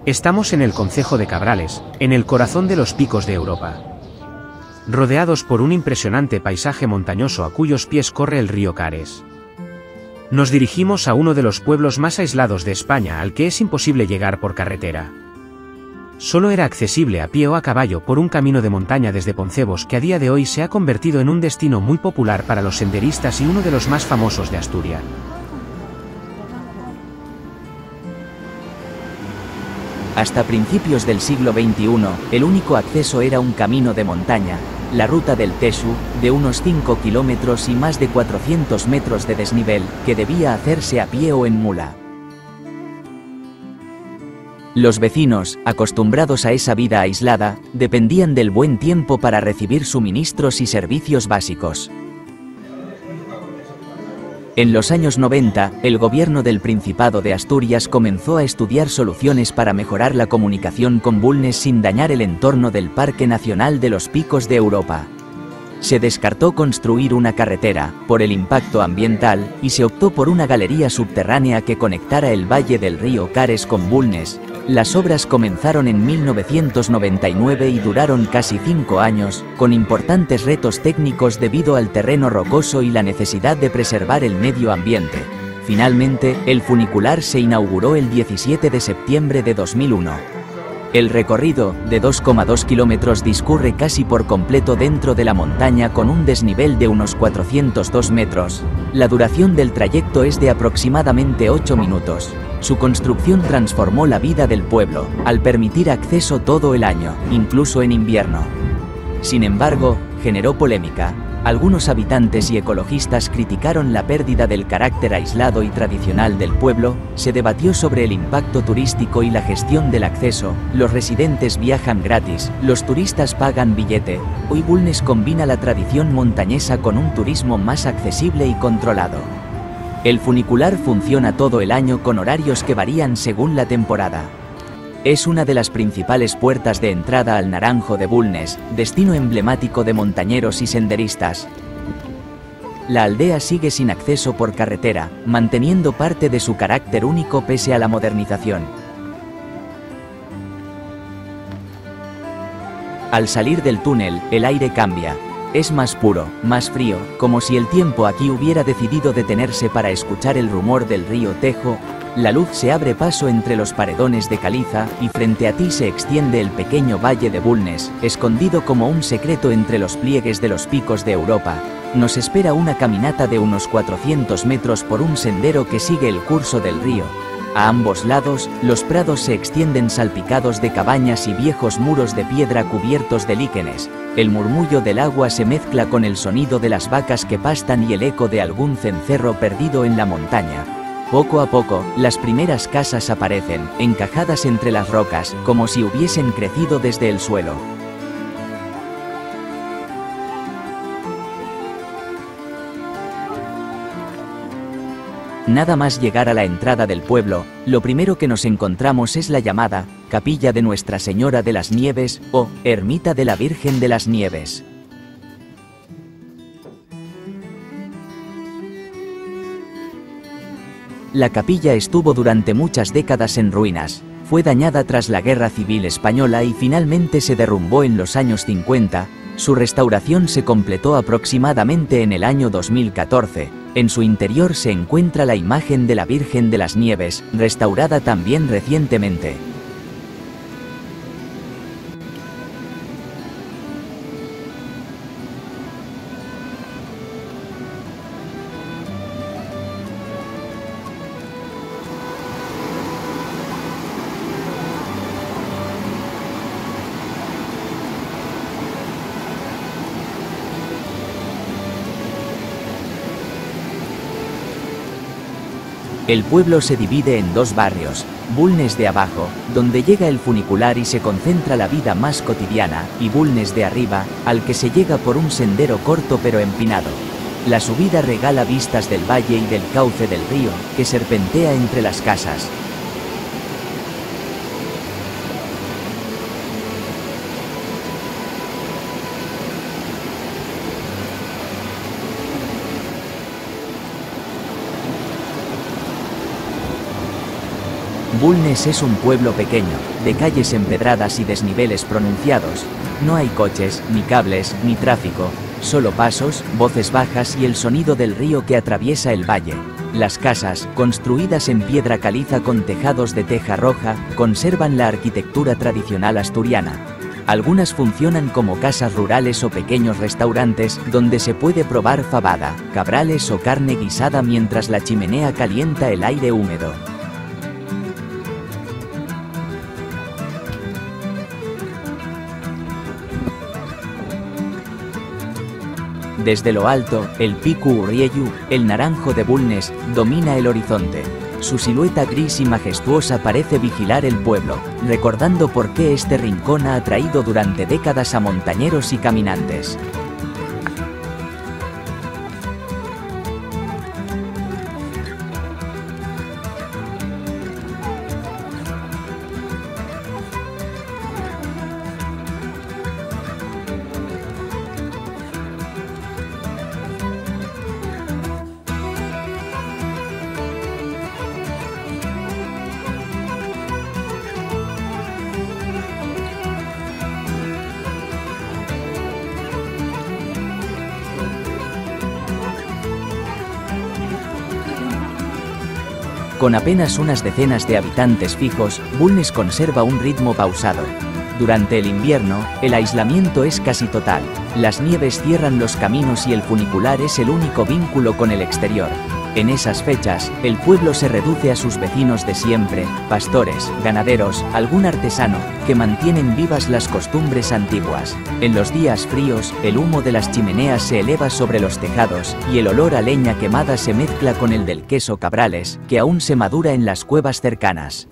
Estamos en el concejo de Cabrales, en el corazón de los picos de Europa. Rodeados por un impresionante paisaje montañoso a cuyos pies corre el río Cares. Nos dirigimos a uno de los pueblos más aislados de España al que es imposible llegar por carretera. Solo era accesible a pie o a caballo por un camino de montaña desde Poncebos que a día de hoy se ha convertido en un destino muy popular para los senderistas y uno de los más famosos de Asturias. Hasta principios del siglo XXI, el único acceso era un camino de montaña, la ruta del Tesu, de unos 5 kilómetros y más de 400 metros de desnivel, que debía hacerse a pie o en mula. Los vecinos, acostumbrados a esa vida aislada, dependían del buen tiempo para recibir suministros y servicios básicos. En los años 90, el gobierno del Principado de Asturias comenzó a estudiar soluciones para mejorar la comunicación con Bulnes sin dañar el entorno del Parque Nacional de los Picos de Europa. Se descartó construir una carretera, por el impacto ambiental, y se optó por una galería subterránea que conectara el valle del río Cares con Bulnes. Las obras comenzaron en 1999 y duraron casi 5 años, con importantes retos técnicos debido al terreno rocoso y la necesidad de preservar el medio ambiente. Finalmente, el funicular se inauguró el 17 de septiembre de 2001. El recorrido, de 2,2 kilómetros, discurre casi por completo dentro de la montaña con un desnivel de unos 402 metros. La duración del trayecto es de aproximadamente 8 minutos. Su construcción transformó la vida del pueblo, al permitir acceso todo el año, incluso en invierno. Sin embargo, generó polémica. Algunos habitantes y ecologistas criticaron la pérdida del carácter aislado y tradicional del pueblo, se debatió sobre el impacto turístico y la gestión del acceso, los residentes viajan gratis, los turistas pagan billete. Hoy Bulnes combina la tradición montañesa con un turismo más accesible y controlado. El funicular funciona todo el año con horarios que varían según la temporada. Es una de las principales puertas de entrada al Naranjo de Bulnes, destino emblemático de montañeros y senderistas. La aldea sigue sin acceso por carretera, manteniendo parte de su carácter único pese a la modernización. Al salir del túnel, el aire cambia. Es más puro, más frío, como si el tiempo aquí hubiera decidido detenerse para escuchar el rumor del río Tejo. La luz se abre paso entre los paredones de caliza, y frente a ti se extiende el pequeño valle de Bulnes, escondido como un secreto entre los pliegues de los picos de Europa. Nos espera una caminata de unos 400 metros por un sendero que sigue el curso del río. A ambos lados, los prados se extienden salpicados de cabañas y viejos muros de piedra cubiertos de líquenes. El murmullo del agua se mezcla con el sonido de las vacas que pastan y el eco de algún cencerro perdido en la montaña. Poco a poco, las primeras casas aparecen, encajadas entre las rocas, como si hubiesen crecido desde el suelo. Nada más llegar a la entrada del pueblo, lo primero que nos encontramos es la llamada Capilla de Nuestra Señora de las Nieves, o Ermita de la Virgen de las Nieves. La capilla estuvo durante muchas décadas en ruinas, fue dañada tras la Guerra Civil Española y finalmente se derrumbó en los años 50, su restauración se completó aproximadamente en el año 2014, en su interior se encuentra la imagen de la Virgen de las Nieves, restaurada también recientemente. El pueblo se divide en dos barrios, Bulnes de Abajo, donde llega el funicular y se concentra la vida más cotidiana, y Bulnes de Arriba, al que se llega por un sendero corto pero empinado. La subida regala vistas del valle y del cauce del río, que serpentea entre las casas. Bulnes es un pueblo pequeño, de calles empedradas y desniveles pronunciados. No hay coches, ni cables, ni tráfico, solo pasos, voces bajas y el sonido del río que atraviesa el valle. Las casas, construidas en piedra caliza con tejados de teja roja, conservan la arquitectura tradicional asturiana. Algunas funcionan como casas rurales o pequeños restaurantes donde se puede probar fabada, cabrales o carne guisada mientras la chimenea calienta el aire húmedo. Desde lo alto, el Pico Urriellu, el naranjo de Bulnes, domina el horizonte. Su silueta gris y majestuosa parece vigilar el pueblo, recordando por qué este rincón ha atraído durante décadas a montañeros y caminantes. Con apenas unas decenas de habitantes fijos, Bulnes conserva un ritmo pausado. Durante el invierno, el aislamiento es casi total. Las nieves cierran los caminos y el funicular es el único vínculo con el exterior. En esas fechas, el pueblo se reduce a sus vecinos de siempre, pastores, ganaderos, algún artesano, que mantienen vivas las costumbres antiguas. En los días fríos, el humo de las chimeneas se eleva sobre los tejados, y el olor a leña quemada se mezcla con el del queso cabrales, que aún se madura en las cuevas cercanas.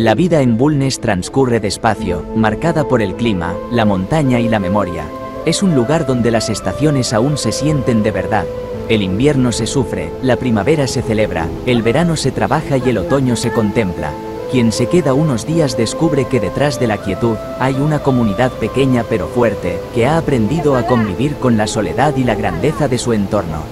La vida en Bulnes transcurre despacio, marcada por el clima, la montaña y la memoria. Es un lugar donde las estaciones aún se sienten de verdad. El invierno se sufre, la primavera se celebra, el verano se trabaja y el otoño se contempla. Quien se queda unos días descubre que detrás de la quietud hay una comunidad pequeña pero fuerte, que ha aprendido a convivir con la soledad y la grandeza de su entorno.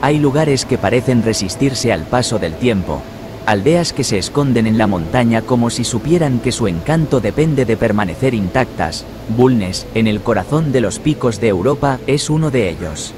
Hay lugares que parecen resistirse al paso del tiempo, aldeas que se esconden en la montaña como si supieran que su encanto depende de permanecer intactas. Bulnes, en el corazón de los picos de Europa, es uno de ellos.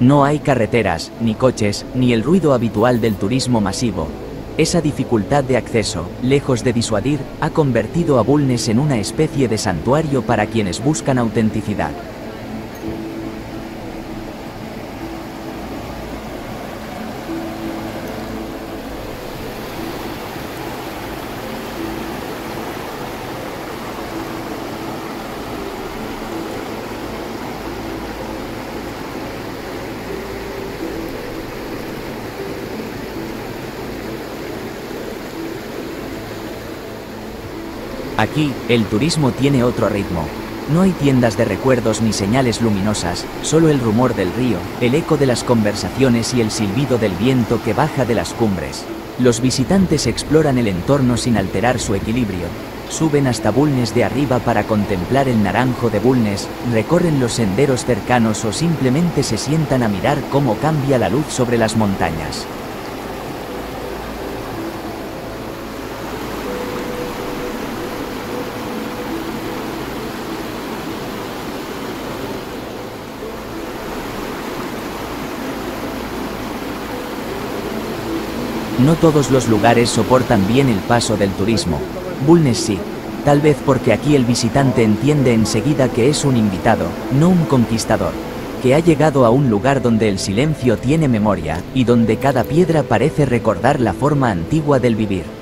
No hay carreteras, ni coches, ni el ruido habitual del turismo masivo. Esa dificultad de acceso, lejos de disuadir, ha convertido a Bulnes en una especie de santuario para quienes buscan autenticidad. Aquí, el turismo tiene otro ritmo. No hay tiendas de recuerdos ni señales luminosas, solo el rumor del río, el eco de las conversaciones y el silbido del viento que baja de las cumbres. Los visitantes exploran el entorno sin alterar su equilibrio. Suben hasta Bulnes de arriba para contemplar el naranjo de Bulnes, recorren los senderos cercanos o simplemente se sientan a mirar cómo cambia la luz sobre las montañas. No todos los lugares soportan bien el paso del turismo. Bulnes sí. Tal vez porque aquí el visitante entiende enseguida que es un invitado, no un conquistador. Que ha llegado a un lugar donde el silencio tiene memoria, y donde cada piedra parece recordar la forma antigua del vivir.